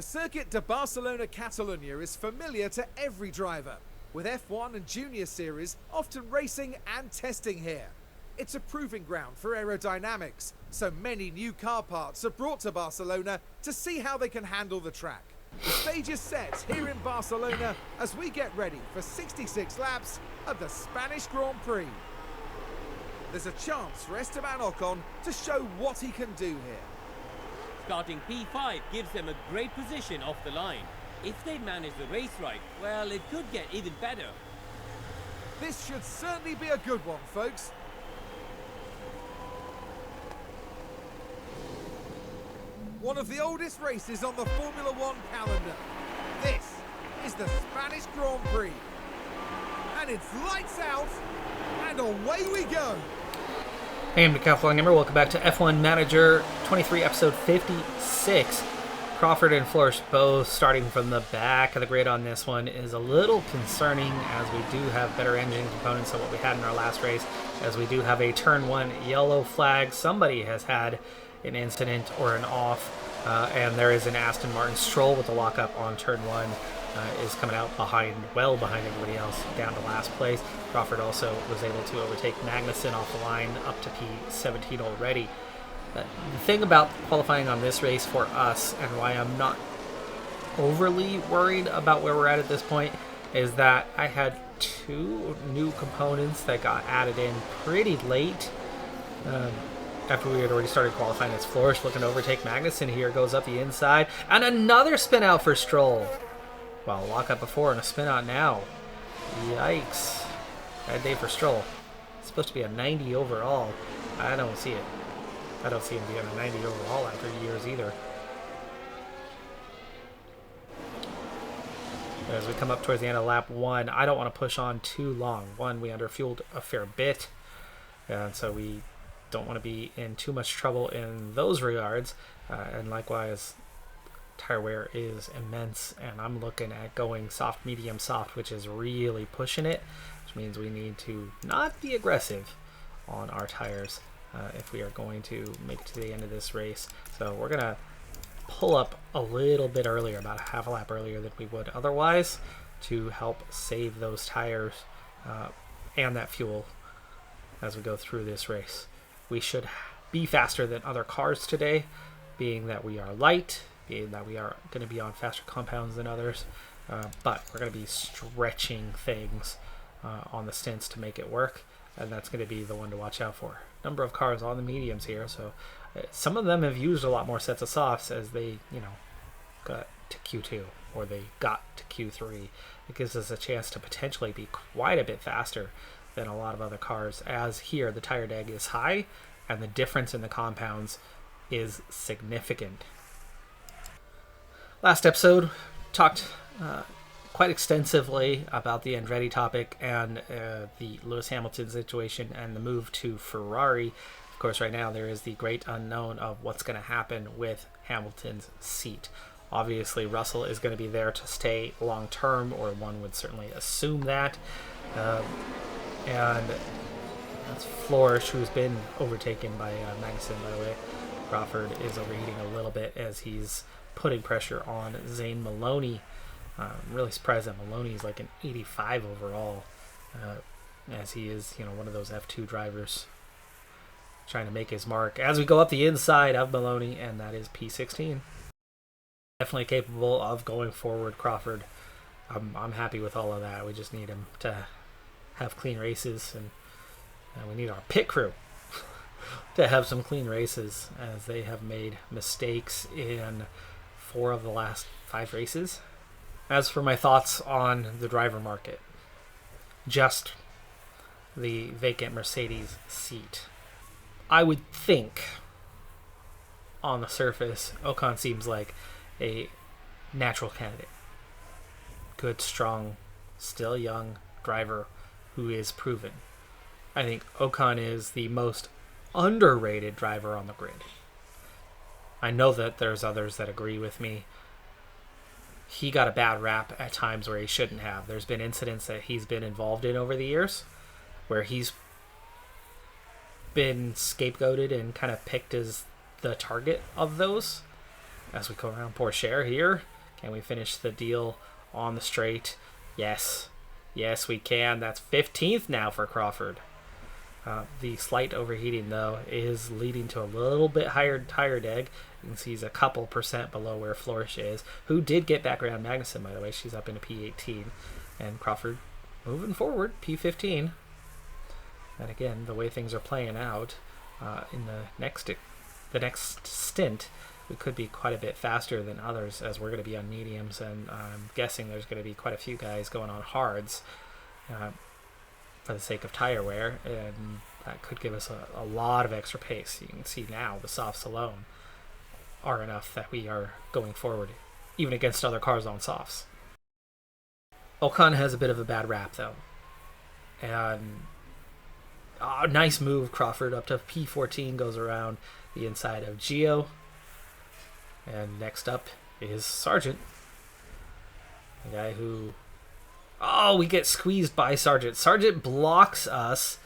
The Circuit de Barcelona Catalunya is familiar to every driver, with F1 and Junior Series often racing and testing here. It's a proving ground for aerodynamics, so many new car parts are brought to Barcelona to see how they can handle the track. The stage is set here in Barcelona as we get ready for 66 laps of the Spanish Grand Prix. There's a chance for Esteban Ocon to show what he can do here. Starting P5 gives them a great position off the line. If they manage the race right, well, it could get even better. This should certainly be a good one, folks. One of the oldest races on the Formula One calendar. This is the Spanish Grand Prix. And it's lights out, and away we go. Hey, I'm Decathlon Gamer. Welcome back to F1 Manager 23, episode 56. Crawford and Flores both starting from the back of the grid on this one is a little concerning, as we do have better engine components than what we had in our last race, as we do have a turn 1 yellow flag. Somebody has had an incident or an off, and there is an Aston Martin. Stroll with the lockup on turn 1 is coming out well behind everybody else, down to last place. Crawford also was able to overtake Magnussen off the line up to P17 already. The thing about qualifying on this race for us, and why I'm not overly worried about where we're at this point, is that I had 2 new components that got added in pretty late. After we had already started qualifying. As Flores looking to overtake Magnussen here, goes up the inside, and another spin out for Stroll. Wow, lockup before and a spin out now. Yikes. Bad day for Stroll. It's supposed to be a 90 overall. I don't see it. I don't see him being a 90 overall after years either. As we come up towards the end of lap 1, I don't want to push on too long. One, we underfueled a fair bit, and so we don't want to be in too much trouble in those regards. And likewise, tire wear is immense, and I'm looking at going soft, medium, soft, which is really pushing it, which means we need to not be aggressive on our tires if we are going to make it to the end of this race. So we're gonna pull up a little bit earlier, about a half a lap earlier than we would otherwise, to help save those tires and that fuel as we go through this race. We should be faster than other cars today, being that we are light, being that we are going to be on faster compounds than others, but we're going to be stretching things on the stints to make it work, and that's going to be the one to watch out for. Number of cars on the mediums here, so some of them have used a lot more sets of softs as they, got to Q2 or they got to Q3. It gives us a chance to potentially be quite a bit faster than a lot of other cars, as here the tire deg is high and the difference in the compounds is significant. Last episode talked quite extensively about the Andretti topic and the Lewis Hamilton situation and the move to Ferrari. Of course, right now there is the great unknown of what's going to happen with Hamilton's seat. Obviously, Russell is going to be there to stay long term, or one would certainly assume that. And that's Flores, who's been overtaken by Magnussen, by the way. Crawford is overheating a little bit as he's putting pressure on Zane Maloney. I'm really surprised that Maloney is like an 85 overall, as he is, one of those F2 drivers trying to make his mark. As we go up the inside of Maloney, and that is P16. Definitely capable of going forward, Crawford. I'm happy with all of that. We just need him to have clean races, and we need our pit crew to have some clean races, as they have made mistakes in 4 of the last 5 races. As for my thoughts on the driver market, just the vacant Mercedes seat, I would think on the surface Ocon seems like a natural candidate. Good, strong, still young driver who is proven. I think Ocon is the most underrated driver on the grid. I know that there's others that agree with me. He got a bad rap at times where he shouldn't have. There's been incidents that he's been involved in over the years where he's been scapegoated and kind of picked as the target of those. as we go around Pourchaire here. Can we finish the deal on the straight? Yes. Yes, we can. That's 15th now for Crawford. The slight overheating, though, is leading to a little bit higher tire deg. You can see he's a couple percent below where Flourish is, who did get back around Magnussen, by the way. She's up into P18. And Crawford moving forward, P15. And again, the way things are playing out, in the next stint, we could be quite a bit faster than others, as we're going to be on mediums, and I'm guessing there's going to be quite a few guys going on hards for the sake of tire wear, and that could give us a lot of extra pace. You can see now the softs alone are enough that we are going forward, even against other cars on softs. Ocon has a bit of a bad rap, though. And nice move, Crawford, up to P14, goes around the inside of Gio. And next up is Sargent, the guy who... Oh, we get squeezed by Sargent. Sargent blocks us,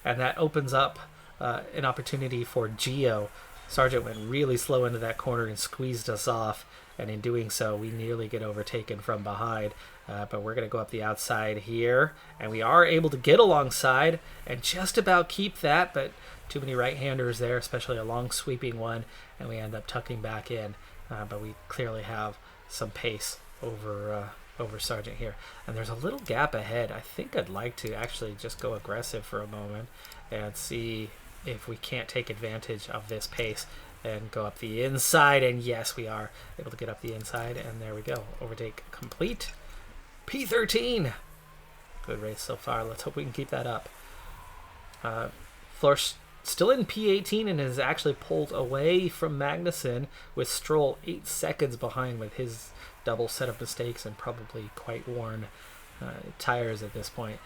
and that opens up an opportunity for Gio. Sargent went really slow into that corner and squeezed us off, and in doing so, we nearly get overtaken from behind. But we're going to go up the outside here, and we are able to get alongside and just about keep that, but too many right-handers there, especially a long sweeping one, and we end up tucking back in. But we clearly have some pace over Sargent here. And there's a little gap ahead. I think I'd like to actually just go aggressive for a moment and see if we can't take advantage of this pace and go up the inside. And yes, we are able to get up the inside, and there we go. Overtake complete. P13. Good race so far. Let's hope we can keep that up. Florsch still in P18 and has actually pulled away from Magnussen, with Stroll 8 seconds behind with his double set of mistakes and probably quite worn tires at this point.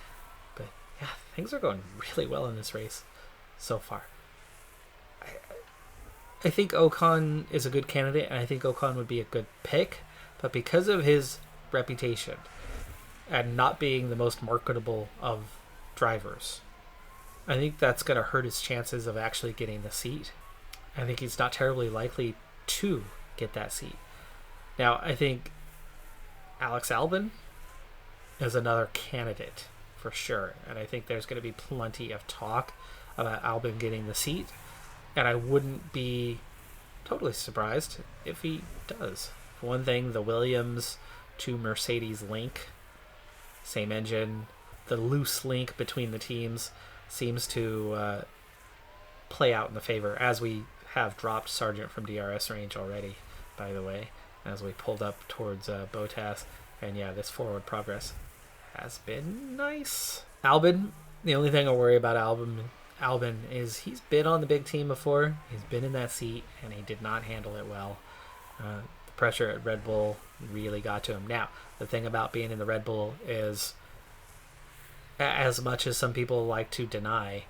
But yeah, things are going really well in this race so far. I think Ocon is a good candidate, and I think Ocon would be a good pick, but because of his reputation and not being the most marketable of drivers, I think that's going to hurt his chances of actually getting the seat. I think he's not terribly likely to get that seat. Now, I think Alex Albon is another candidate for sure, and I think there's going to be plenty of talk about Albon getting the seat, and I wouldn't be totally surprised if he does. For one thing, the Williams to Mercedes link, same engine, the loose link between the teams seems to play out in the favor, as we have dropped Sargent from DRS range already, by the way, as we pulled up towards Bottas. And yeah, this forward progress has been nice. Albon, the only thing I worry about Albon is he's been on the big team before. He's been in that seat, and he did not handle it well. The pressure at Red Bull really got to him. Now, the thing about being in the Red Bull is, as much as some people like to deny,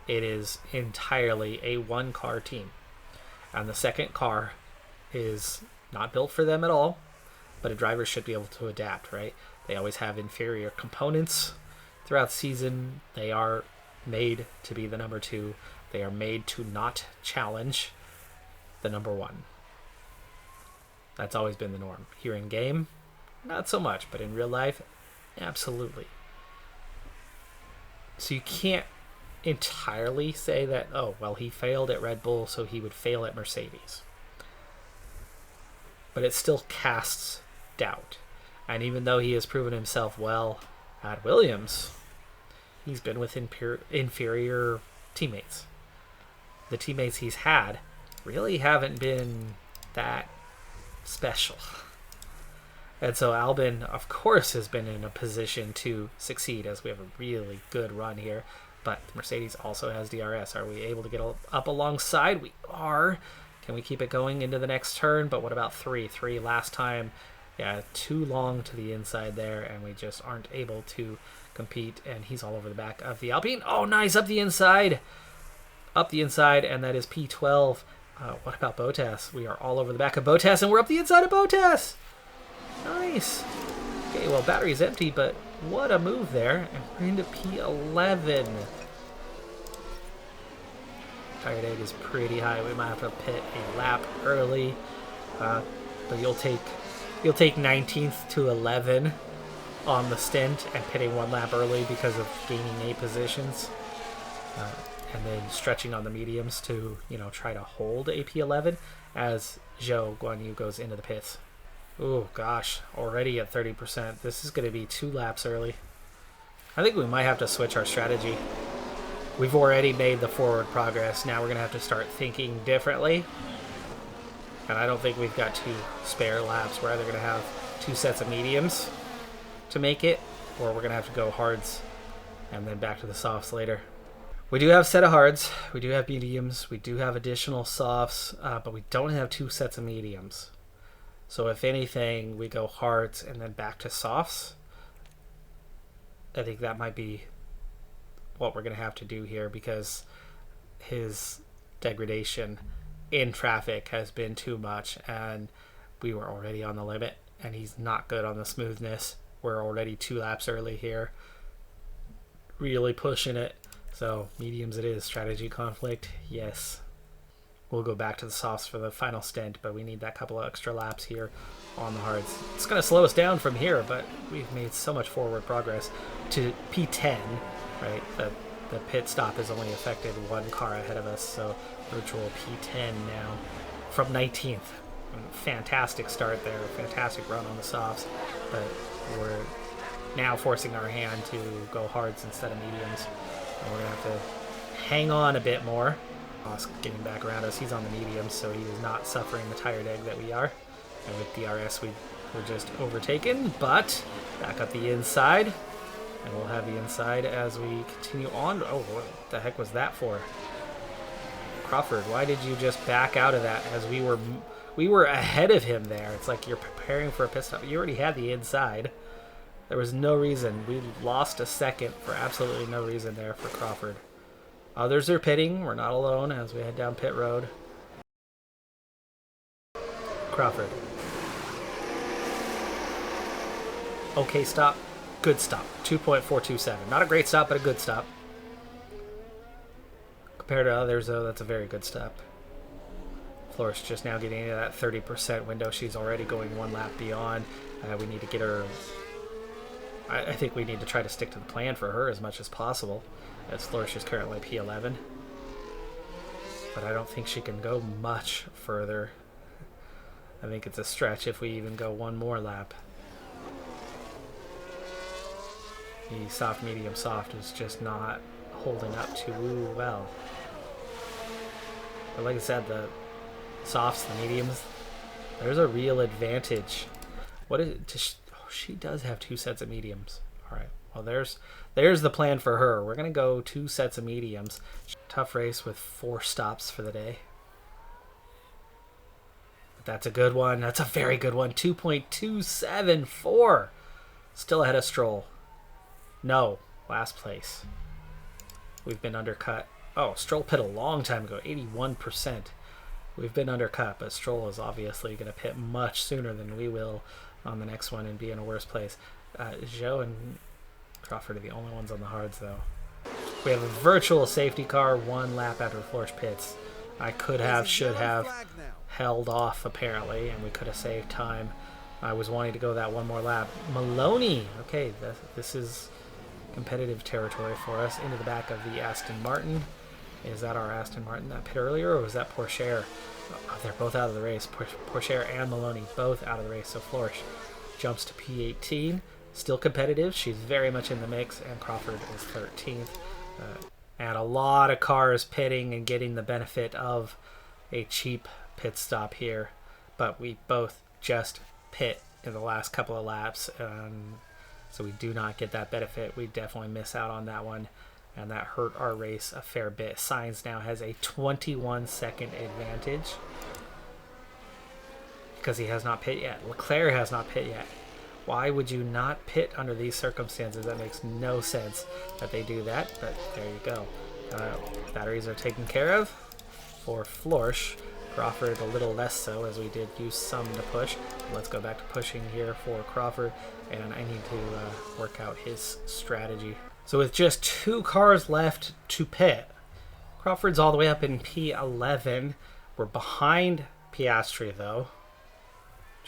it is entirely a one-car team. And the second car is not built for them at all, but a driver should be able to adapt, right? They always have inferior components throughout the season. They are made to be the number 2. They are made to not challenge the number 1. That's always been the norm. Here in game, not so much, but in real life, absolutely. So you can't entirely say that, oh, well, he failed at Red Bull, so he would fail at Mercedes. But it still casts doubt. And even though he has proven himself well at Williams, he's been with inferior teammates. The teammates he's had really haven't been that special. And so Albon, of course, has been in a position to succeed, as we have a really good run here. But Mercedes also has DRS. Are we able to get up alongside? We are. Can we keep it going into the next turn? But what about 3? 3 last time. Yeah, too long to the inside there, and we just aren't able to compete. And he's all over the back of the Alpine. Oh, nice, up the inside. Up the inside, and that is P12. What about Bottas? We are all over the back of Bottas, and we're up the inside of Bottas. Nice. Okay, well, battery's empty, but what a move there. And we're into P11. Tire deg is pretty high. We might have to pit a lap early. But you'll take 19th to 11 on the stint and pitting one lap early because of gaining 8 positions, and then stretching on the mediums to try to hold AP11 as Zhou Guanyu goes into the pits. Oh gosh, already at 30%. This is going to be 2 laps early. I think we might have to switch our strategy. We've already made the forward progress. Now we're going to have to start thinking differently. And I don't think we've got 2 spare laps. We're either going to have 2 sets of mediums to make it, or we're going to have to go hards and then back to the softs later. We do have a set of hards. We do have mediums. We do have additional softs, but we don't have 2 sets of mediums. So if anything, we go hards and then back to softs. I think that might be what we're going to have to do here, because his degradation in traffic has been too much, and we were already on the limit, and he's not good on the smoothness. We're already 2 laps early here, really pushing it. So mediums it is. Strategy conflict, yes. We'll go back to the softs for the final stint, but we need that couple of extra laps here on the hards. It's going to slow us down from here, but we've made so much forward progress to P10, right? The pit stop has only affected 1 car ahead of us, so virtual P10 now from 19th. Fantastic start there, fantastic run on the softs, but we're now forcing our hand to go hards instead of mediums. And we're going to have to hang on a bit more. Haas getting back around us. He's on the mediums, so he is not suffering the tire deg that we are. And with DRS, we're just overtaken, but back up the inside. And we'll have the inside as we continue on. Oh, what the heck was that for? Crawford, why did you just back out of that as we were ahead of him there? It's like you're preparing for a pit stop. You already had the inside. There was no reason. We lost a second for absolutely no reason there for Crawford. Others are pitting. We're not alone as we head down pit road. Crawford. Okay stop. Good stop. 2.427. Not a great stop, but a good stop. Compared to others, though, that's a very good stop. Floris just now getting into that 30% window. She's already going 1 lap beyond. We need to get her... I think we need to try to stick to the plan for her as much as possible, as Flourish is currently P11. But I don't think she can go much further. I think it's a stretch if we even go 1 more lap. The soft, medium, soft is just not holding up too well. But like I said, the softs, the mediums, there's a real advantage. What is it? She does have 2 sets of mediums. All right. Well, there's the plan for her. We're going to go 2 sets of mediums. Tough race with 4 stops for the day. But that's a good one. That's a very good one. 2.274. Still ahead of Stroll. No. Last place. We've been undercut. Oh, Stroll pit a long time ago. 81%. We've been undercut, but Stroll is obviously going to pit much sooner than we will on the next one and be in a worse place. Zhou and Crawford are the only ones on the hards, though. We have a virtual safety car 1 lap after Flourish pits. I could have, should have held off, apparently, and we could have saved time. I was wanting to go that 1 more lap. Maloney! Okay, this is competitive territory for us. Into the back of the Aston Martin. Is that our Aston Martin that pit earlier, or was that Pourchaire? Oh, they're both out of the race. Pourchaire and Maloney both out of the race. So Flourish jumps to P18. Still competitive. She's very much in the mix. And Crawford is 13th. And a lot of cars pitting and getting the benefit of a cheap pit stop here. But we both just pit in the last couple of laps. So we do not get that benefit. We definitely miss out on that one. And that hurt our race a fair bit. Sainz now has a 21-second advantage because he has not pit yet. Leclerc has not pit yet. Why would you not pit under these circumstances? That makes no sense that they do that, but there you go. Batteries are taken care of for Flourish. Crawford a little less so, as we did use some to push. Let's go back to pushing here for Crawford, and I need to work out his strategy. So with just 2 cars left to pit, Crawford's all the way up in P11. We're behind Piastri, though.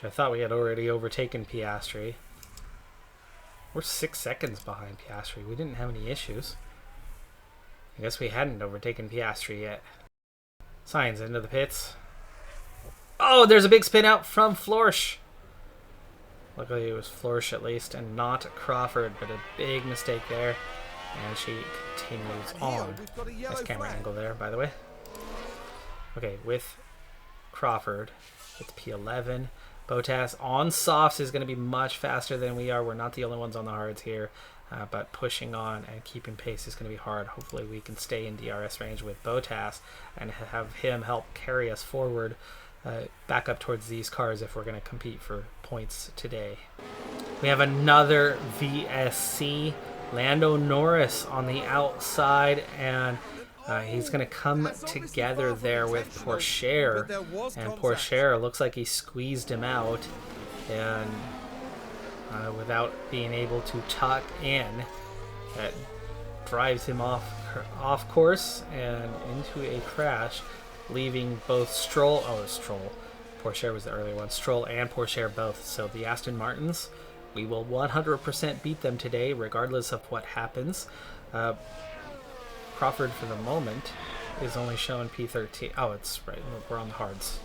which I thought we had already overtaken Piastri. We're 6 seconds behind Piastri. We didn't have any issues. I guess we hadn't overtaken Piastri yet. Sainz into the pits. Oh, there's a big spin out from Florsch. Luckily it was Florsch at least and not Crawford, but a big mistake there. And she continues on. Nice camera angle there, by the way. Okay, with Crawford, it's P11. Bottas on softs is going to be much faster than we are. We're not the only ones on the hards here, but pushing on and keeping pace is going to be hard. Hopefully we can stay in DRS range with Bottas and have him help carry us forward back up towards these cars if we're going to compete for points today. We have another VSC. Lando Norris on the outside, and he's going to come together there with Pourchaire, and Pourchaire looks like he squeezed him out, and without being able to tuck in, that drives him off course and into a crash, leaving both Stroll, Pourchaire was the earlier one, Stroll and Pourchaire both. So the Aston Martins, we will 100% beat them today, regardless of what happens. Crawford, for the moment, is only showing P13. Oh, it's right. We're on the hards.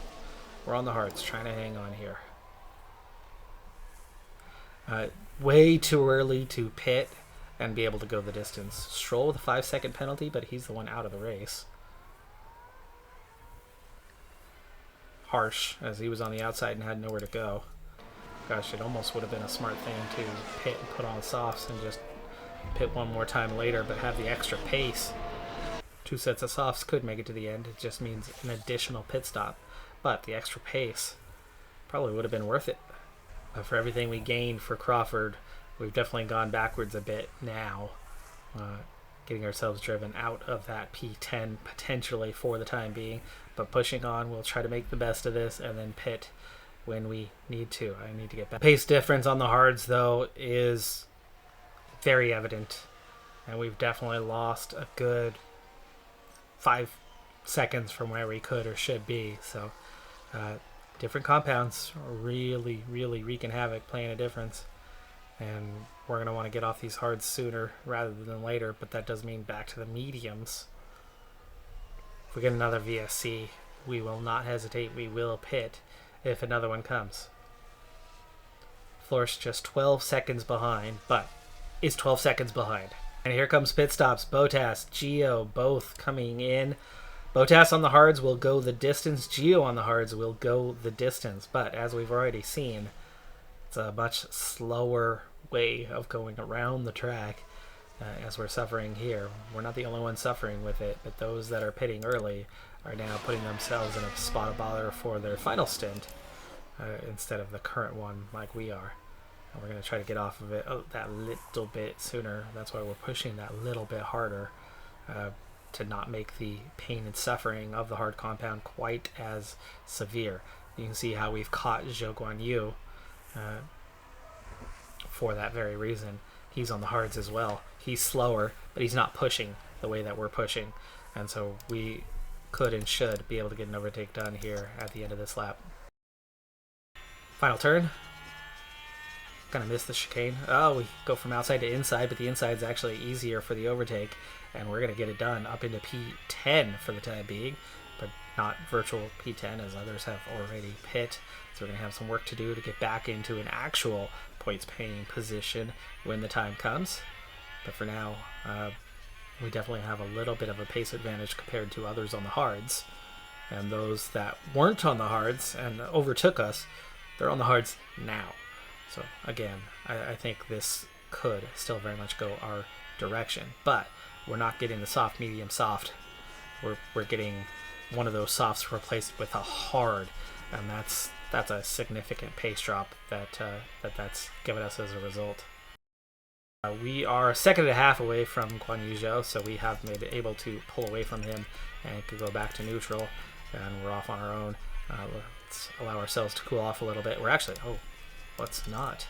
We're on the hards, trying to hang on here. Way too early to pit and be able to go the distance. Stroll with a 5-second penalty, but he's the one out of the race. Harsh, as he was on the outside and had nowhere to go. Gosh, it almost would have been a smart thing to pit and put on softs and just pit one more time later, but have the extra pace. 2 sets of softs could make it to the end. It just means an additional pit stop. But the extra pace probably would have been worth it. For everything we gained for Crawford, we've definitely gone backwards a bit now. Getting ourselves driven out of that P10 potentially for the time being. But pushing on, we'll try to make the best of this and then pit when we need to. I need to get back. Pace difference on the hards, though, is very evident. And we've definitely lost a good 5 seconds from where we could or should be. So different compounds are really wreaking havoc, playing a difference. And we're going to want to get off these hards sooner rather than later, but that does mean back to the mediums. If we get another VSC, we will not hesitate. We will pit if another one comes. Florsch just 12 seconds behind, but is 12 seconds behind. And here comes pit stops. Bottas, Gio, both coming in. Bottas on the hards will go the distance. Gio on the hards will go the distance. But as we've already seen, it's a much slower way of going around the track as we're suffering here. We're not the only ones suffering with it, but those that are pitting early are now putting themselves in a spot of bother for their final stint instead of the current one like we are. And we're going to try to get off of it that little bit sooner. That's why we're pushing that little bit harder to not make the pain and suffering of the hard compound quite as severe. You can see how we've caught Zhou Guan Yu for that very reason. He's on the hards as well. He's slower, but he's not pushing the way that we're pushing. And so we could and should be able to get an overtake done here at the end of this lap. Final turn. Gonna miss the chicane. Oh, we go from outside to inside, but the inside is actually easier for the overtake, and we're gonna get it done up into P10 for the time being, but not virtual P10 as others have already pit. So we're gonna have some work to do to get back into an actual points paying position when the time comes. But for now, we definitely have a little bit of a pace advantage compared to others on the hards, and those that weren't on the hards and overtook us, they're on the hards now. So again, I think this could still very much go our direction, but we're not getting the soft, medium, soft. We're getting one of those softs replaced with a hard, and that's a significant pace drop that's given us as a result. We are a second and a half away from Guan Yu Zhou, so we have been able to pull away from him and could go back to neutral, and we're off on our own. Let's allow ourselves to cool off a little bit. We're actually, let's not.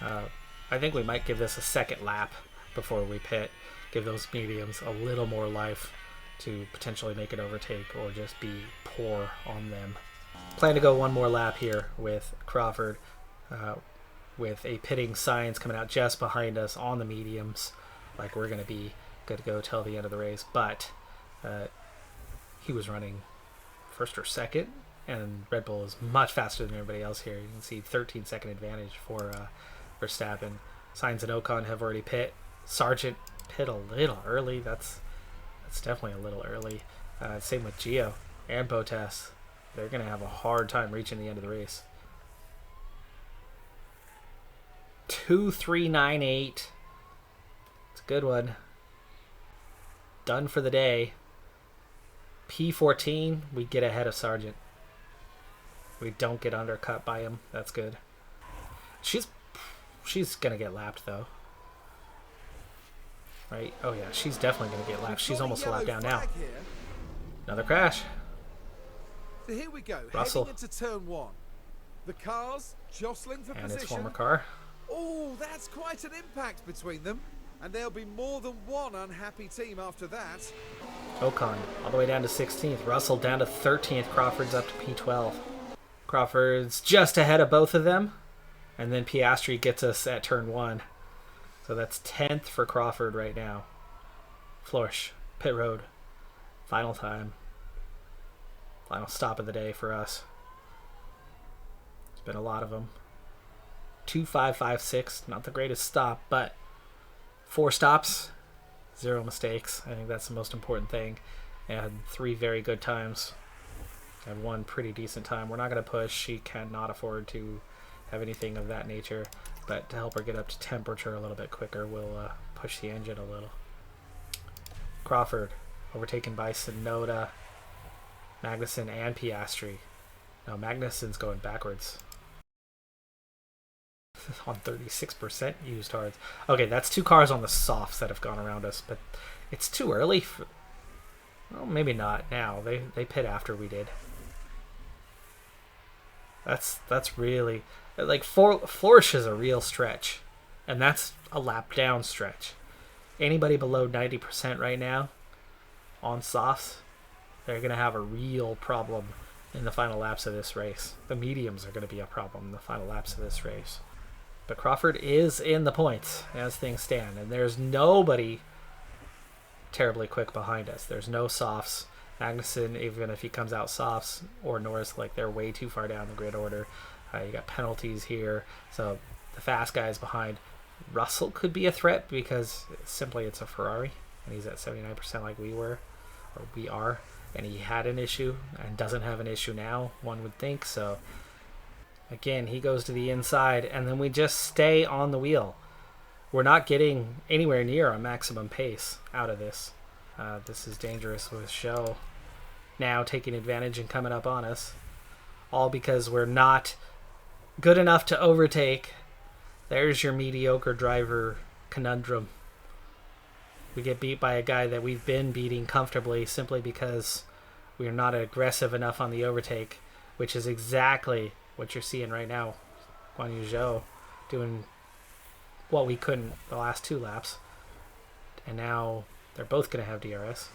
I think we might give this a second lap before we pit. Give those mediums a little more life to potentially make an overtake or just be poor on them. Plan to go one more lap here with Crawford, with a pitting science coming out just behind us on the mediums, like we're going to be good to go till the end of the race. But he was running first or second, and Red Bull is much faster than everybody else here. You can see 13-second advantage for Verstappen. Sainz and Ocon have already pit. Sargent pit a little early. That's definitely a little early. Same with Gio and Bottas. They're going to have a hard time reaching the end of the race. 2.398. It's a good one. Done for the day. P14, we get ahead of Sargent. We don't get undercut by him. That's good. She's going to get lapped, though. Right? Oh, yeah. She's definitely going to get lapped. She's almost a lap down now. Another crash. So here we go. Russell. Heading into turn 1. The cars jostling for And position. his former car. Oh, that's quite an impact between them. And there'll be more than one unhappy team after that. Ocon all the way down to 16th. Russell down to 13th. Crawford's up to P12. Crawford's just ahead of both of them. And then Piastri gets us at turn 1. So that's 10th for Crawford right now. Flourish. Pit road. Final time. Final stop of the day for us. There's been a lot of them. 2.556. Not the greatest stop, but 4 stops. 0 mistakes. I think that's the most important thing. And 3 very good times. And 1 pretty decent time. We're not going to push. She cannot afford to have anything of that nature. But to help her get up to temperature a little bit quicker, we'll push the engine a little. Crawford overtaken by Tsunoda, Magnussen, and Piastri. No, Magnussen's going backwards. On 36% used hards. Okay, that's 2 cars on the softs that have gone around us, but it's too early. Well, maybe not now. They pit after we did. That's really... Like, Flourish is a real stretch, and that's a lap down stretch. Anybody below 90% right now on softs, they're going to have a real problem in the final laps of this race. The mediums are going to be a problem in the final laps of this race. But Crawford is in the points as things stand, and there's nobody terribly quick behind us. There's no softs. Magnussen, even if he comes out softs, or Norris, like, they're way too far down the grid order. You got penalties here, so the fast guys behind. Russell could be a threat because simply it's a Ferrari, and he's at 79% like we were, or we are, and he had an issue and doesn't have an issue now, one would think. So again, he goes to the inside, and then we just stay on the wheel. We're not getting anywhere near a maximum pace out of this. This is dangerous with Zhou now taking advantage and coming up on us, all because we're not good enough to overtake. There's your mediocre driver conundrum. We get beat by a guy that we've been beating comfortably simply because we are not aggressive enough on the overtake, which is exactly what you're seeing right now. Guan Yu Zhou doing what we couldn't the last 2 laps. And now they're both going to have DRS.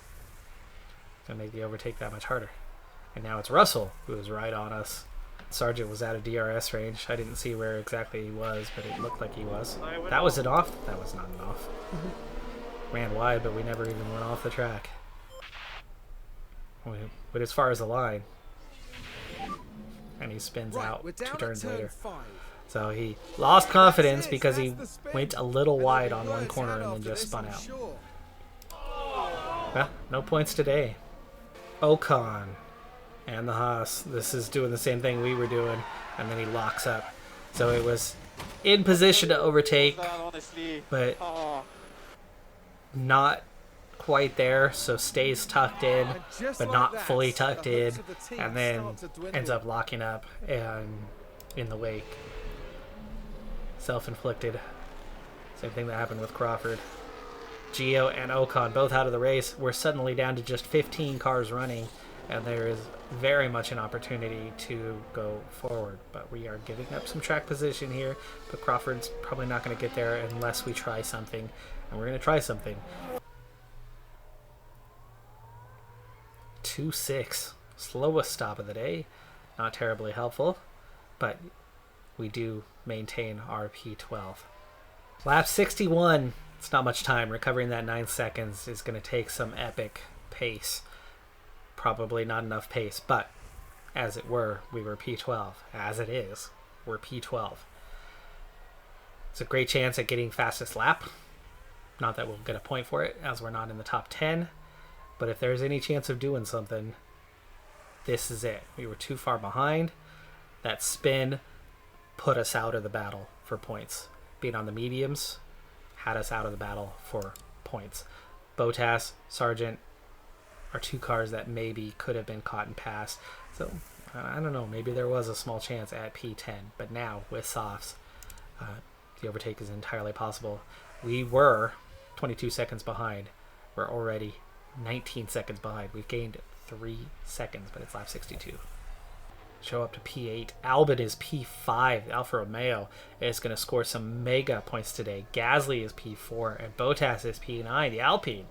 Going to make the overtake that much harder. And now it's Russell who is right on us. Sargent was out of DRS range. I didn't see where exactly he was, but it looked like he was. That was an off? That was not an off. Ran wide, but we never even went off the track. But as far as the line, and he spins out 2 turns later. 5. So he lost confidence because he went a little wide on one corner and then just spun out. Well, no points today. Ocon and the Haas. This is doing the same thing we were doing, and then he locks up. So it was in position to overtake, but not quite there, so stays tucked in, but not fully tucked in, and then ends up locking up and in the wake. Self-inflicted. Same thing that happened with Crawford. Gio and Ocon both out of the race. We're suddenly down to just 15 cars running, and there is very much an opportunity to go forward. But we are giving up some track position here, but Crawford's probably not going to get there unless we try something, and we're going to try something. 2.6. Slowest stop of the day. not terribly helpful, but we do maintain our P12. Lap 61, it's not much time. Recovering that 9 seconds is going to take some epic pace. Probably not enough pace, but as it were, we were P12. As it is, we're P12. It's a great chance at getting fastest lap. Not that we'll get a point for it, as we're not in the top 10. But if there's any chance of doing something, this is it. We were too far behind. That spin put us out of the battle for points. Being on the mediums had us out of the battle for points. Bottas, Sargent are two cars that maybe could have been caught and passed. So, I don't know. Maybe there was a small chance at P10. But now, with softs, the overtake is entirely possible. We were 22 seconds behind. We're already 19 seconds behind. We've gained 3 seconds, but it's lap 62. Show up to P8. Albon is P5. Alfa Romeo is going to score some mega points today. Gasly is P4, and Bottas is P9. The Alpine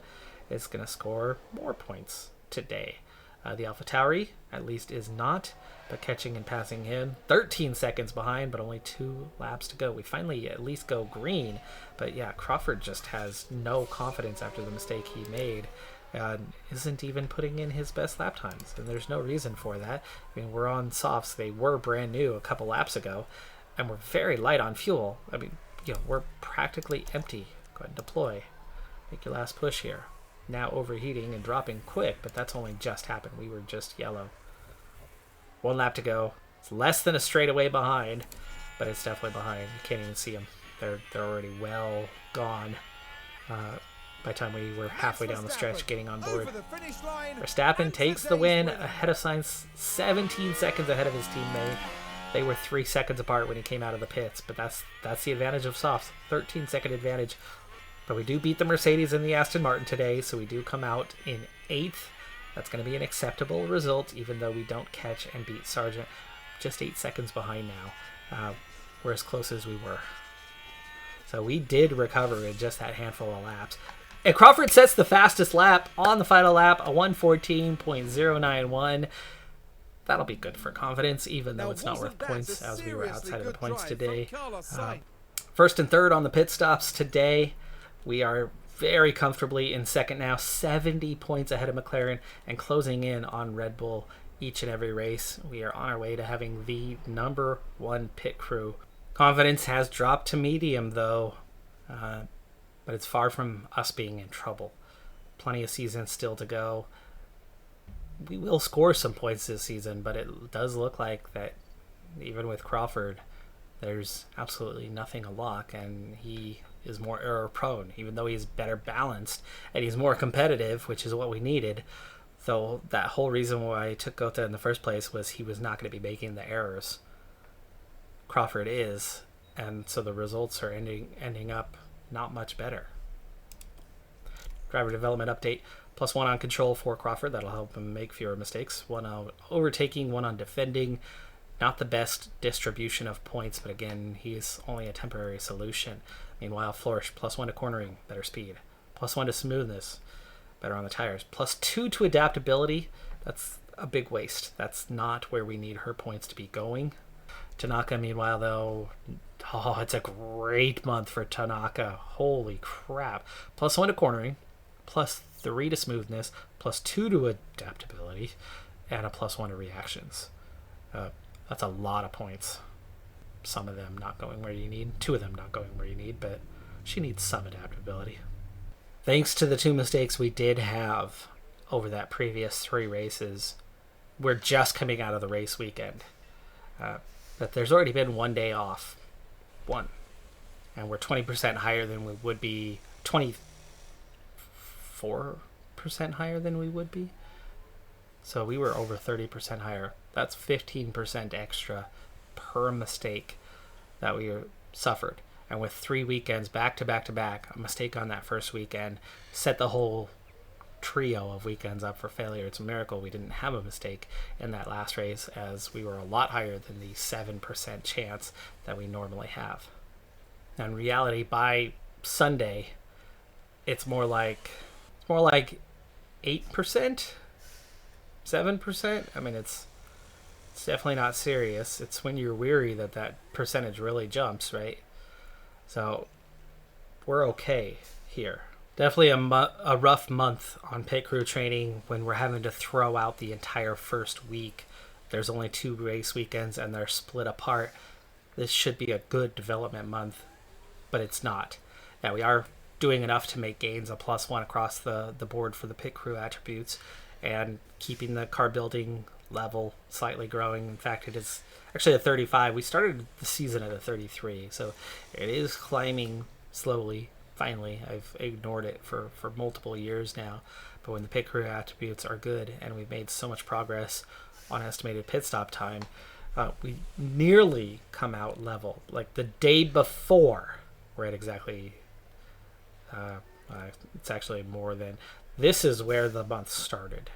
is going to score more points today. The AlphaTauri, at least, is not, but catching and passing him. 13 seconds behind, but only 2 laps to go. We finally at least go green, but yeah, Crawford just has no confidence after the mistake he made. Isn't even putting in his best lap times, and there's no reason for that. I mean, we're on softs. They were brand new a couple laps ago, and we're very light on fuel. I mean, we're practically empty. Go ahead and deploy. Make your last push here. Now overheating and dropping quick, but that's only just happened. We were just yellow. 1 lap to go. It's less than a straightaway behind, but it's definitely behind. You can't even see them. They're already well gone. By the time we were halfway down the stretch getting on board. Verstappen takes the win ahead of Sainz, 17 seconds ahead of his teammate. They were 3 seconds apart when he came out of the pits, but that's the advantage of softs. 13-second advantage. But we do beat the Mercedes and the Aston Martin today, so we do come out in 8th. That's going to be an acceptable result, even though we don't catch and beat Sargent. Just 8 seconds behind now. We're as close as we were. So we did recover in just that handful of laps. And Crawford sets the fastest lap on the final lap, a 1:14.091. That'll be good for confidence, even though it's not worth points, as we were outside of the points today. First and third on the pit stops today. We are very comfortably in second now, 70 points ahead of McLaren, and closing in on Red Bull each and every race. We are on our way to having the number 1 pit crew. Confidence has dropped to medium, though. But it's far from us being in trouble. Plenty of season still to go. We will score some points this season, but it does look like that even with Crawford, there's absolutely nothing a lock, and he is more error prone, even though he's better balanced and he's more competitive, which is what we needed. So that whole reason why I took Gota in the first place was he was not going to be making the errors. Crawford is, and so the results are ending up not much better. Driver development update. +1 on control for Crawford. That'll help him make fewer mistakes. 1 on overtaking, 1 on defending. Not the best distribution of points, but again, he's only a temporary solution. Meanwhile, Flourish, +1 to cornering, better speed. +1 to smoothness, better on the tires. +2 to adaptability. That's a big waste. That's not where we need her points to be going. Tanaka, meanwhile, though, it's a great month for Tanaka. Holy crap. +1 to cornering, +3 to smoothness, +2 to adaptability, and a +1 to reactions. That's a lot of points. Some of them not going where you need. 2 of them not going where you need, but she needs some adaptability. Thanks to the 2 mistakes we did have over that previous 3 races, we're just coming out of the race weekend. But there's already been 1 day off. 1. And we're 20% higher than we would be. 24% higher than we would be. So we were over 30% higher. That's 15% extra per mistake that we suffered. And with 3 weekends back to back to back, a mistake on that first weekend set the whole trio of weekends up for failure. It's a miracle we didn't have a mistake in that last race, as we were a lot higher than the 7% chance that we normally have. Now, in reality, by Sunday, it's more like 8%, 7%. I mean, it's It's definitely not serious. It's when you're weary that that percentage really jumps, right? So we're okay here. Definitely a rough month on pit crew training when we're having to throw out the entire first week. There's only 2 race weekends and they're split apart. This should be a good development month, but it's not. Now, we are doing enough to make gains, a +1 across the board for the pit crew attributes, and keeping the car building level slightly growing. In fact, it is actually a 35. We started the season at a 33, so it is climbing slowly. Finally, I've ignored it for multiple years now, but when the pit crew attributes are good and we've made so much progress on estimated pit stop time, we nearly come out level. Like the day before, we're at exactly, it's actually more than, this is where the month started,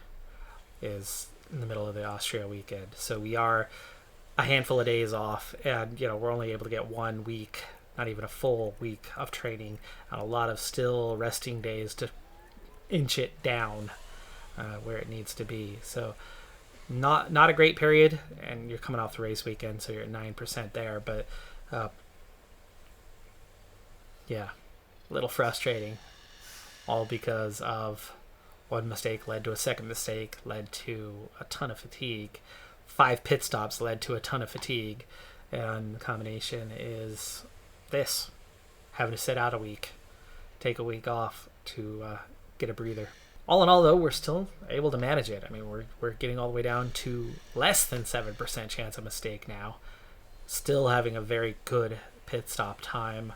is in the middle of the Austria weekend. So we are a handful of days off, and we're only able to get 1 week, not even a full week of training, and a lot of still resting days to inch it down where it needs to be. So not a great period, and you're coming off the race weekend, so you're at 9% there, but yeah, a little frustrating, all because of one mistake led to a second mistake, led to a ton of fatigue. 5 pit stops led to a ton of fatigue, and the combination is this: having to sit out a week, take a week off to get a breather. All in all, though, we're still able to manage it. I mean, we're getting all the way down to less than 7% chance of mistake now. Still having a very good pit stop time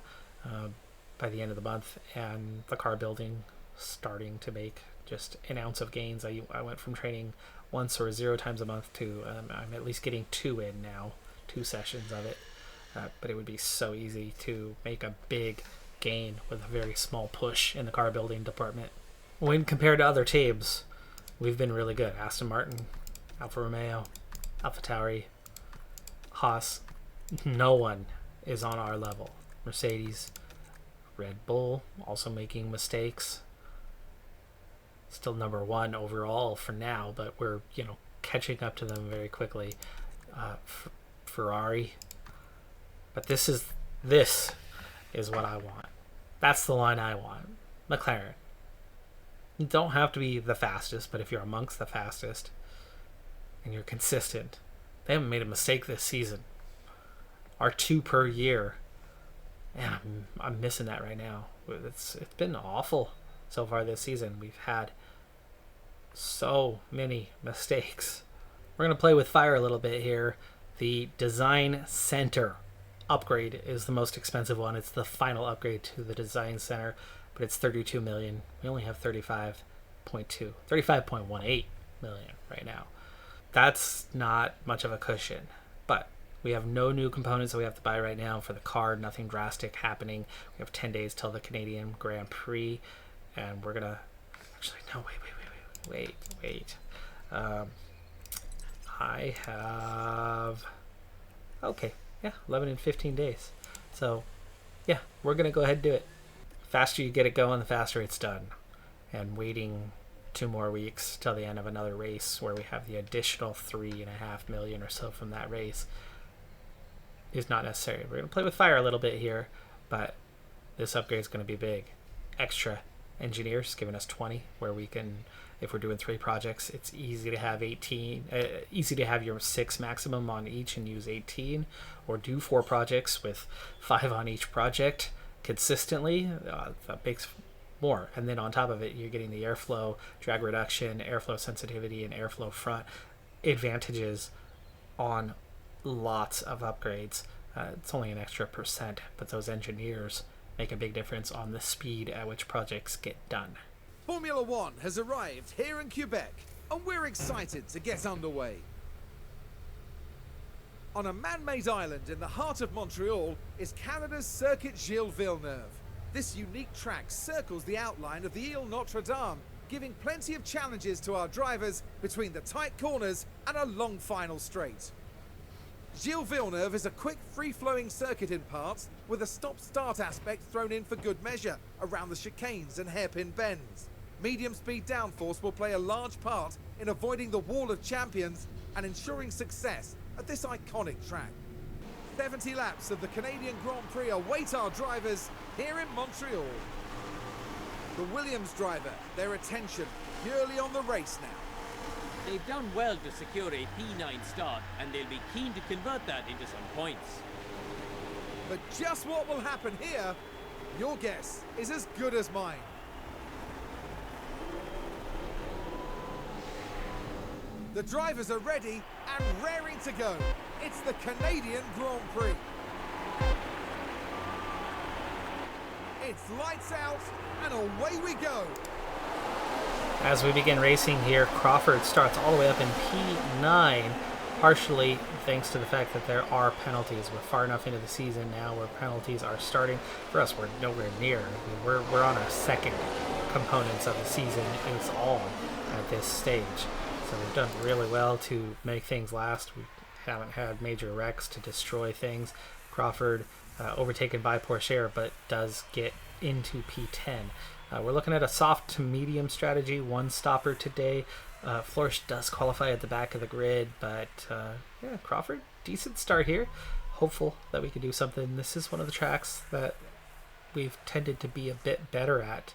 by the end of the month, and the car building starting to make just an ounce of gains. I went from training once or 0 times a month to I'm at least getting 2 in now, 2 sessions of it. But it would be so easy to make a big gain with a very small push in the car building department. When compared to other teams, we've been really good. Aston Martin, Alfa Romeo, AlphaTauri, Haas, no one is on our level. Mercedes, Red Bull, also making mistakes. Still number 1 overall for now, but we're, catching up to them very quickly. Ferrari. But this is what I want. That's the line I want. McLaren. You don't have to be the fastest, but if you're amongst the fastest and you're consistent, they haven't made a mistake this season. Our 2 per year, and I'm missing that right now. It's been awful so far this season. We've had so many mistakes. We're going to play with fire a little bit here. The design center upgrade is the most expensive one. It's the final upgrade to the design center, but it's 32 million. We only have 35.18 million right now. That's not much of a cushion, but we have no new components that we have to buy right now for the car. Nothing drastic happening. We have 10 days till the Canadian Grand Prix, and we're gonna wait. I have 11 and 15 days. So yeah, we're gonna go ahead and do it. The faster you get it going, the faster it's done. And waiting 2 more weeks till the end of another race where we have the additional 3.5 million or so from that race is not necessary. We're gonna play with fire a little bit here, but this upgrade is gonna be big. Extra engineers giving us 20, where we can, if we're doing 3 projects, it's easy to have 18, easy to have your 6 maximum on each and use 18, or do 4 projects with 5 on each project consistently. That makes more. And then on top of it, you're getting the airflow, drag reduction, airflow sensitivity, and airflow front advantages on lots of upgrades. It's only an extra %, but those engineers make a big difference on the speed at which projects get done. Formula One has arrived here in Quebec, and we're excited to get underway. On a man-made island in the heart of Montreal is Canada's Circuit Gilles Villeneuve. This unique track circles the outline of the Ile Notre Dame, giving plenty of challenges to our drivers between the tight corners and a long final straight. Gilles Villeneuve is a quick, free-flowing circuit in parts, with a stop-start aspect thrown in for good measure around the chicanes and hairpin bends. Medium speed downforce will play a large part in avoiding the wall of champions and ensuring success at this iconic track. 70 laps of the Canadian Grand Prix await our drivers here in Montreal. The Williams driver, their attention purely on the race now. They've done well to secure a P9 start, and they'll be keen to convert that into some points. But just what will happen here, your guess is as good as mine. The drivers are ready and raring to go. It's the Canadian Grand Prix. It's lights out and away we go. As we begin racing here, Crawford starts all the way up in P9, partially thanks to the fact that there are penalties. We're far enough into the season now where penalties are starting. For us, we're nowhere near. We're on our second components of the season. It's all at this stage. So we've done really well to make things last. We haven't had major wrecks to destroy things. Crawford overtaken by Pourchaire, but does get into P10. We're looking at a soft to medium strategy, one stopper today. Florsch does qualify at the back of the grid, but yeah, Crawford, decent start here. Hopeful that we can do something. This is one of the tracks that we've tended to be a bit better at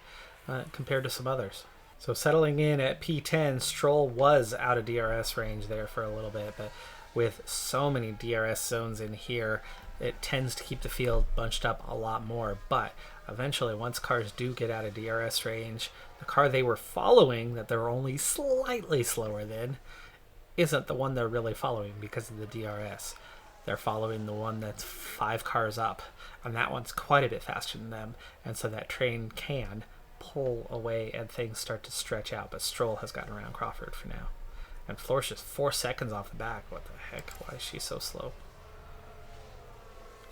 compared to some others. So settling in at P10, Stroll was out of DRS range there for a little bit, but with so many DRS zones in here, it tends to keep the field bunched up a lot more. But eventually, once cars do get out of DRS range, the car they were following, that they're only slightly slower than, isn't the one they're really following because of the DRS. They're following the one that's 5 cars up, and that one's quite a bit faster than them, and so that train can pull away and things start to stretch out. But Stroll has gotten around Crawford for now. And Florsch is 4 seconds off the back. What the heck? Why is she so slow?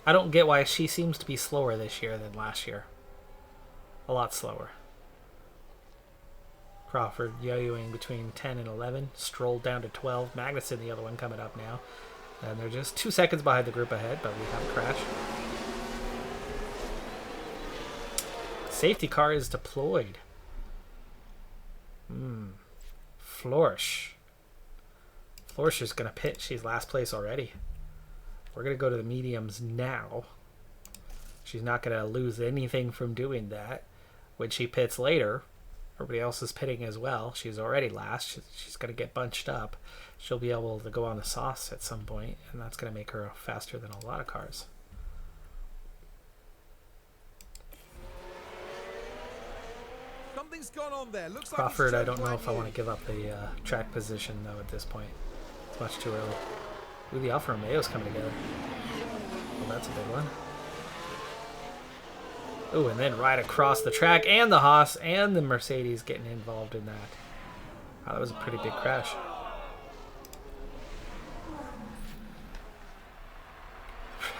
I don't get why she seems to be slower this year than last year. A lot slower. Crawford yo-yoing between 10 and 11. Stroll down to 12. Magnussen, the other one, coming up now. And they're just 2 seconds behind the group ahead, but we have a crash. Safety car is deployed. Florsch. Florsch is going to pit. She's last place already. We're going to go to the mediums now. She's not going to lose anything from doing that. When she pits later, everybody else is pitting as well. She's already last. She's going to get bunched up. She'll be able to go on the sauce at some point, and that's going to make her faster than a lot of cars. Something's gone on there. Looks Crawford, like I don't know if I want to give up the track position, though, at this point. It's much too early. Ooh, the Alfa Romeo's coming together. Well, that's a big one. Ooh, and then right across the track, and the Haas and the Mercedes getting involved in that. Wow, that was a pretty big crash.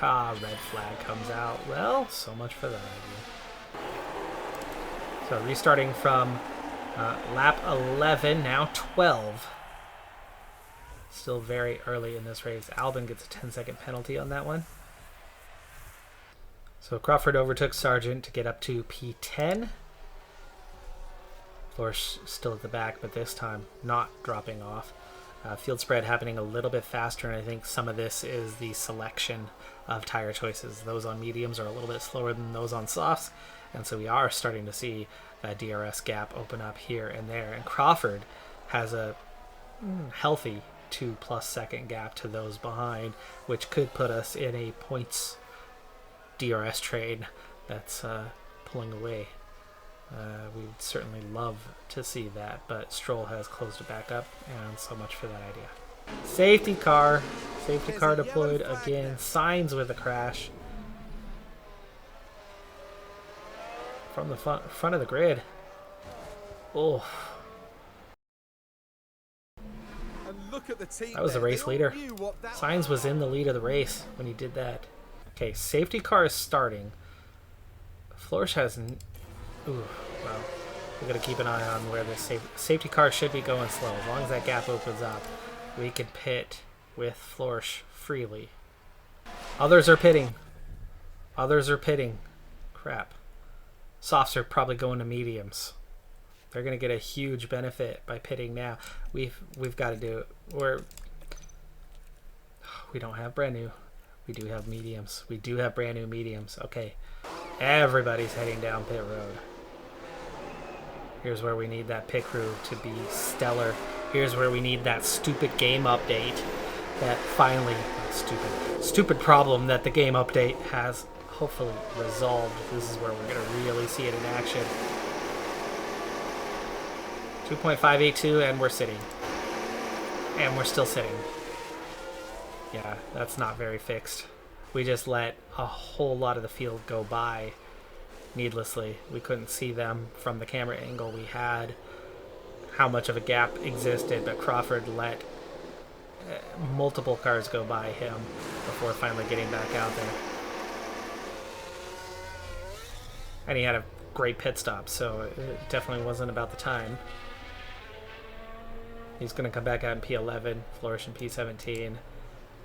Ah, red flag comes out. Well, so much for that idea. So restarting from lap 11, now 12. Still very early in this race. Albon gets a 10-second penalty on that one. So Crawford overtook Sargent to get up to P10. Florsch still at the back, but this time not dropping off. Field spread happening a little bit faster, and I think some of this is the selection of tire choices. Those on mediums are a little bit slower than those on softs, and so we are starting to see that DRS gap open up here and there. And Crawford has a healthy 2+ second gap to those behind, which could put us in a points DRS train that's pulling away. We would certainly love to see that, but Stroll has closed it back up, and so much for that idea. Safety car deployed again. Signs with a crash from the front of the grid. Oh, And look at the team. that was the there. race They all leader. knew what that Signs was in the lead of the race when he did that. Okay, safety car is starting. Florsch has... Ooh, well, we got to keep an eye on where the safety car should be going slow. As long as that gap opens up, we can pit with Florsch freely. Others are pitting. Crap. Softs are probably going to mediums. They're going to get a huge benefit by pitting now. We've got to do it. We don't have brand new. We do have mediums. We do have brand new mediums. Okay. Everybody's heading down pit road. Here's where we need that pit crew to be stellar. Here's where we need that stupid game update. That finally, stupid problem that the game update has hopefully resolved. This is where we're going to really see it in action. 2.582 and we're sitting. And we're still sitting. Yeah, that's not very fixed. We just let a whole lot of the field go by needlessly. We couldn't see them from the camera angle we had, how much of a gap existed, but Crawford let multiple cars go by him before finally getting back out there. And he had a great pit stop, so it definitely wasn't about the time. He's going to come back out in P11, Flourish in P17,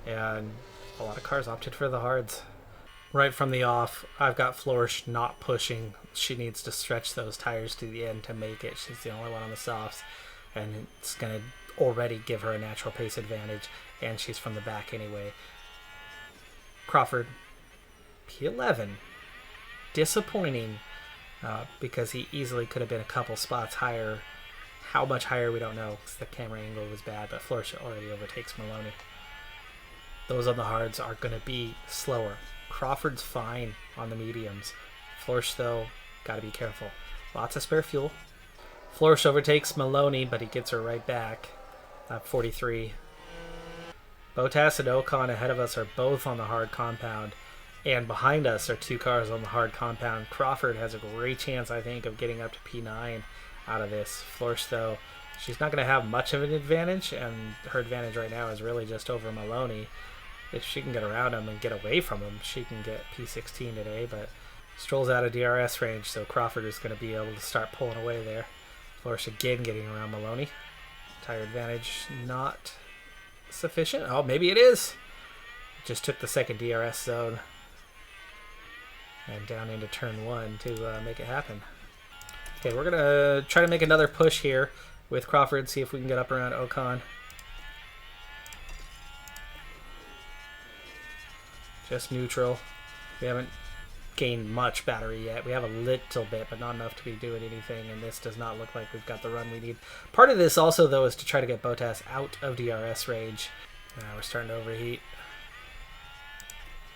and a lot of cars opted for the hards. Right from the off, I've got Flourish not pushing. She needs to stretch those tires to the end to make it. She's the only one on the softs, and it's going to already give her a natural pace advantage, and she's from the back anyway. Crawford, P11. Disappointing, because he easily could have been a couple spots higher. How much higher, we don't know, because the camera angle was bad, but Flourish already overtakes Maloney. Those on the hards are going to be slower. Crawford's fine on the mediums. Flourish, though, got to be careful. Lots of spare fuel. Flourish overtakes Maloney, but he gets her right back. 43. Bottas and Ocon ahead of us are both on the hard compound. And behind us are two cars on the hard compound. Crawford has a great chance, I think, of getting up to P9 out of this. Flourish, though, she's not going to have much of an advantage, and her advantage right now is really just over Maloney. If she can get around him and get away from him, she can get P16 today, but Stroll's out of DRS range, so Crawford is going to be able to start pulling away there. Flourish again getting around Maloney. Tire advantage not sufficient. Oh, maybe it is. Just took the second DRS zone and down into turn 1 to make it happen. Okay, we're going to try to make another push here with Crawford, see if we can get up around Ocon. Just neutral. We haven't gained much battery yet. We have a little bit, but not enough to be doing anything, and this does not look like we've got the run we need. Part of this also, though, is to try to get Bottas out of DRS range. We're starting to overheat.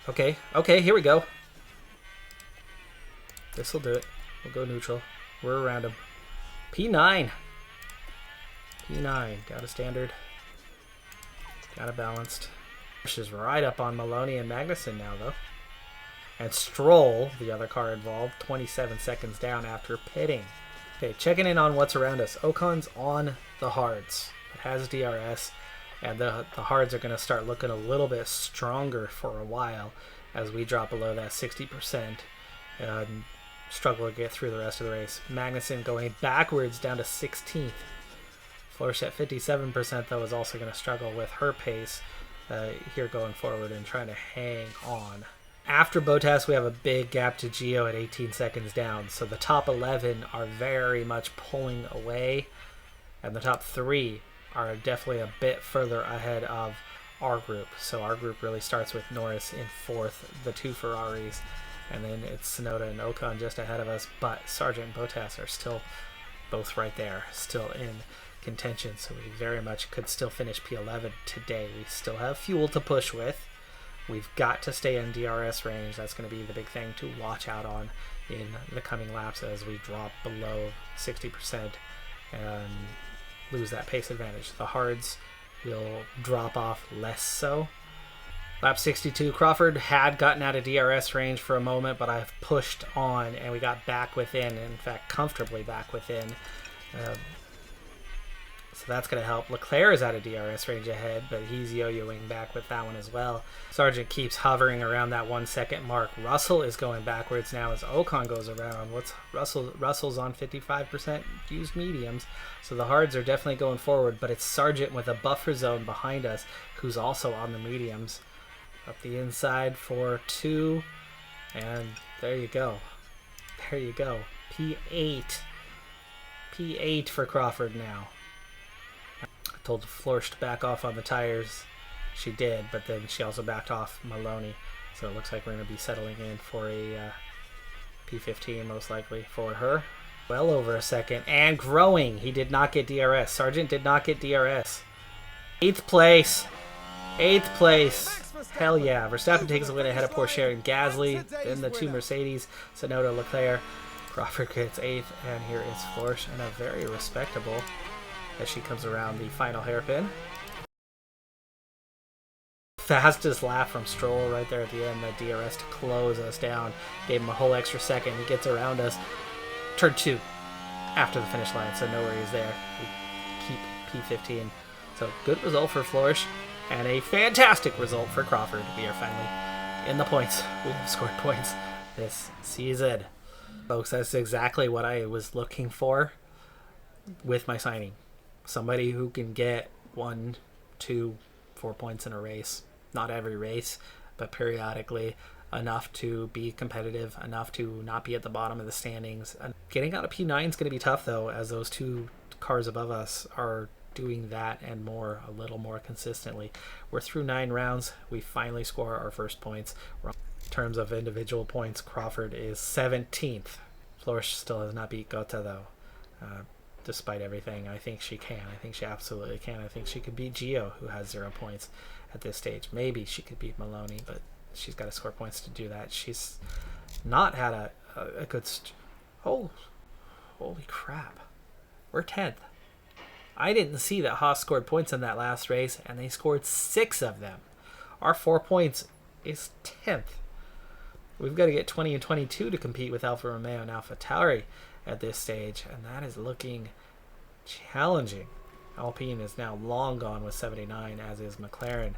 Okay, here we go. This will do it. We'll go neutral. We're around him. P9. Got a standard. Got a balanced. Is right up on Maloney and Magnussen now, though. And Stroll, the other car involved, 27 seconds down after pitting. Okay, checking in on what's around us. Ocon's on the hards. It has DRS, and the hards are going to start looking a little bit stronger for a while as we drop below that 60% and struggle to get through the rest of the race. Magnussen going backwards down to 16th. Flourish at 57%, though, is also going to struggle with her pace here going forward and trying to hang on. After Bottas, we have a big gap to Gio at 18 seconds down, so the top 11 are very much pulling away, and the top 3 are definitely a bit further ahead of our group. So our group really starts with Norris in 4th, the 2 Ferraris, and then it's Tsunoda and Ocon just ahead of us, but Sargent and Bottas are still both right there, still in contention, so we very much could still finish P11 today. We still have fuel to push with. We've got to stay in DRS range. That's going to be the big thing to watch out on in the coming laps as we drop below 60% and lose that pace advantage. The hards will drop off less so. Lap 62, Crawford had gotten out of DRS range for a moment, but I've pushed on and we got back within, in fact comfortably back within. So that's going to help. Leclerc is out of DRS range ahead, but he's yo-yoing back with that one as well. Sargent keeps hovering around that 1 second mark. Russell is going backwards now as Ocon goes around. Russell's on 55% used mediums, so the hards are definitely going forward, but it's Sargent with a buffer zone behind us who's also on the mediums. Up the inside for 2, and there you go. P8. P8 for Crawford now. I told Florsch to back off on the tires. She did, but then she also backed off Maloney. So it looks like we're going to be settling in for a P15 most likely for her. Well over a second and growing. He did not get DRS. Sargent did not get DRS. 8th place. 8th place. Hell yeah. Verstappen takes a win ahead of Porsche and Gasly. Then the two Mercedes, Tsunoda, Leclerc. Crawford gets 8th, and here is Florsch, and a very respectable as she comes around the final hairpin. Fastest lap from Stroll right there at the end. The DRS to close us down. Gave him a whole extra second. He gets around us. Turn 2 after the finish line, so no worries there. We keep P15. So good result for Florsch, and a fantastic result for Crawford. We are finally in the points. We have scored points this season. Folks, that's exactly what I was looking for with my signing. Somebody who can get 1, 2, 4 points in a race. Not every race, but periodically enough to be competitive, enough to not be at the bottom of the standings. Getting out of P9 is going to be tough, though, as those two cars above us are doing that and more, a little more consistently. We're through 9 rounds. We finally score our first points. In terms of individual points, Crawford is 17th. Florsch still has not beat Gota, though. Despite everything, I think she can. I think she absolutely can. I think she could beat Gio, who has 0 points at this stage. Maybe she could beat Maloney, but she's got to score points to do that. She's not had a good... Oh, holy crap. We're 10th. I didn't see that Haas scored points in that last race, and they scored 6 of them. Our 4 points is 10th. We've got to get 20 and 22 to compete with Alfa Romeo and Alfa Tauri at this stage, and that is looking challenging. Alpine is now long gone with 79, as is McLaren.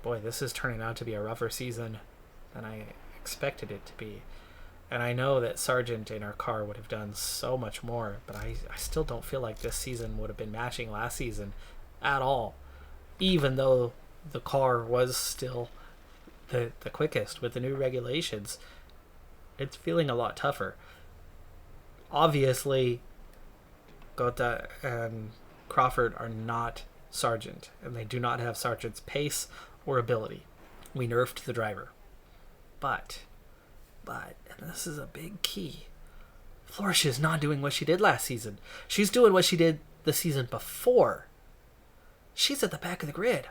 Boy, this is turning out to be a rougher season than I expected it to be. And I know that Sargent in our car would have done so much more, but I still don't feel like this season would have been matching last season at all, even though the car was still the quickest with the new regulations. It's feeling a lot tougher. Obviously, Gota and Crawford are not Sargent, and they do not have Sargent's pace or ability. We nerfed the driver. But, and this is a big key, Florsch is not doing what she did last season. She's doing what she did the season before. She's at the back of the grid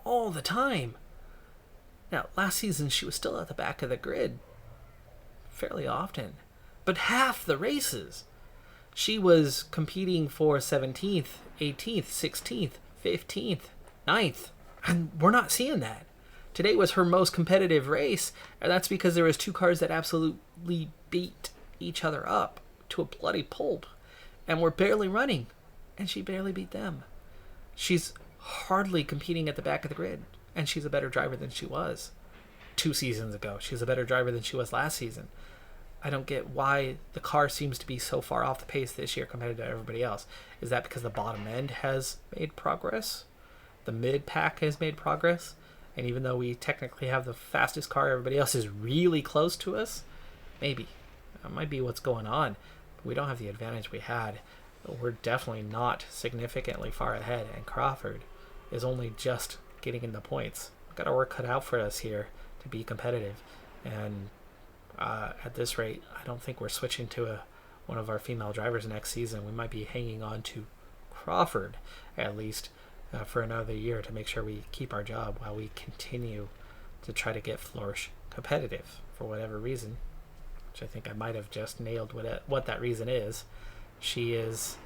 all the time. Now, last season she was still at the back of the grid fairly often, but half the races she was competing for 17th, 18th, 16th, 15th, 9th, and we're not seeing that. Today was her most competitive race, and that's because there was 2 cars that absolutely beat each other up to a bloody pulp, and were barely running, and she barely beat them. She's hardly competing at the back of the grid, and she's a better driver than she was 2 seasons ago. She's a better driver than she was last season. I don't get why the car seems to be so far off the pace this year compared to everybody else. Is that because the bottom end has made progress? The mid-pack has made progress? And even though we technically have the fastest car, everybody else is really close to us? Maybe. That might be what's going on. We don't have the advantage we had. We're definitely not significantly far ahead, and Crawford is only just getting into points. We've got our work cut out for us here to be competitive. And at this rate, I don't think we're switching to one of our female drivers next season. We might be hanging on to Crawford, at least, for another year to make sure we keep our job while we continue to try to get Florsch competitive for whatever reason, which I think I might have just nailed what that reason is. She is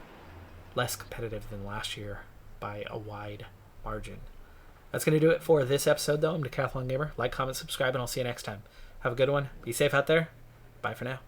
less competitive than last year by a wide margin. That's going to do it for this episode, though. I'm Decathlon Gamer. Like, comment, subscribe, and I'll see you next time. Have a good one. Be safe out there. Bye for now.